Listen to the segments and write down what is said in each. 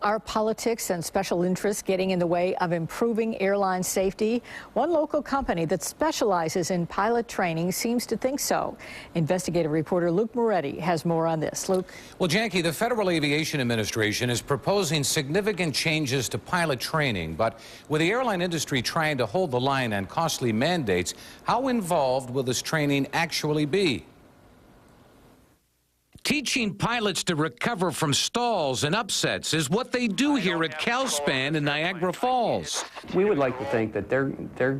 Are politics and special interests getting in the way of improving airline safety? One local company that specializes in pilot training seems to think so. Investigative reporter Luke Moretti has more on this. Luke. Well, Jackie, the Federal Aviation Administration is proposing significant changes to pilot training, but with the airline industry trying to hold the line on costly mandates, how involved will this training actually be? Teaching pilots to recover from stalls and upsets is what they do here at Calspan in Niagara Falls. We would like to think that they're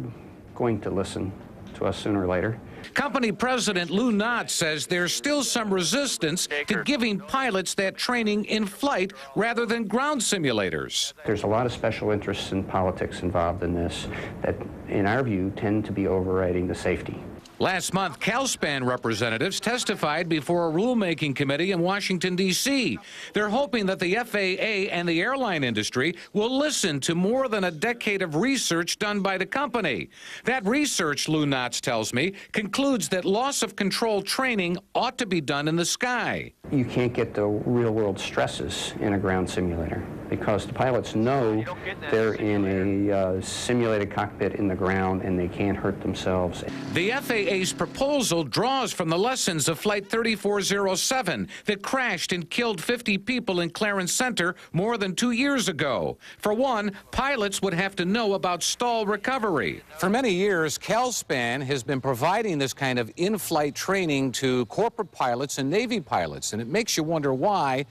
going to listen to us sooner or later. Company President Lou Knott says there's still some resistance to giving pilots that training in flight rather than ground simulators. There's a lot of special interests and politics involved in this that, in our view, tend to be overriding the safety. Last month, Calspan representatives testified before a rulemaking committee in Washington, D.C. They're hoping that the FAA and the airline industry will listen to more than a decade of research done by the company. That research, Lou Knott tells me, concludes that loss of control training ought to be done in the sky. You can't get the real-world stresses in a ground simulator because the pilots know they're in a simulated cockpit in the ground and they can't hurt themselves. The FAA's proposal draws from the lessons of Flight 3407 that crashed and killed 50 people in Clarence Center more than 2 years ago. For one, pilots would have to know about stall recovery. For many years, Calspan has been providing this kind of in-flight training to corporate pilots and Navy pilots, and it makes you wonder why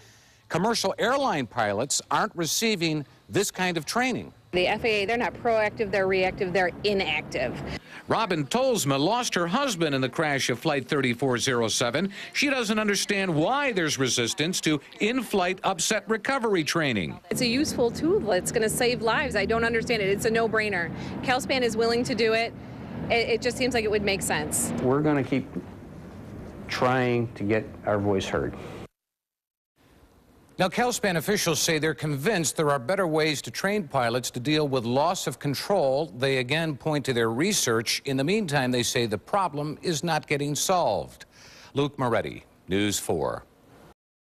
commercial airline pilots aren't receiving this kind of training. The FAA, they're not proactive, they're reactive, they're inactive. Robin Tolsma lost her husband in the crash of Flight 3407. She doesn't understand why there's resistance to in-flight upset recovery training. It's a useful tool that's going to save lives. I don't understand it. It's a no-brainer. Calspan is willing to do it. It just seems like it would make sense. We're going to keep trying to get our voice heard. Now, Calspan officials say they're convinced there are better ways to train pilots to deal with loss of control. They again point to their research. In the meantime, they say the problem is not getting solved. Luke Moretti, News 4.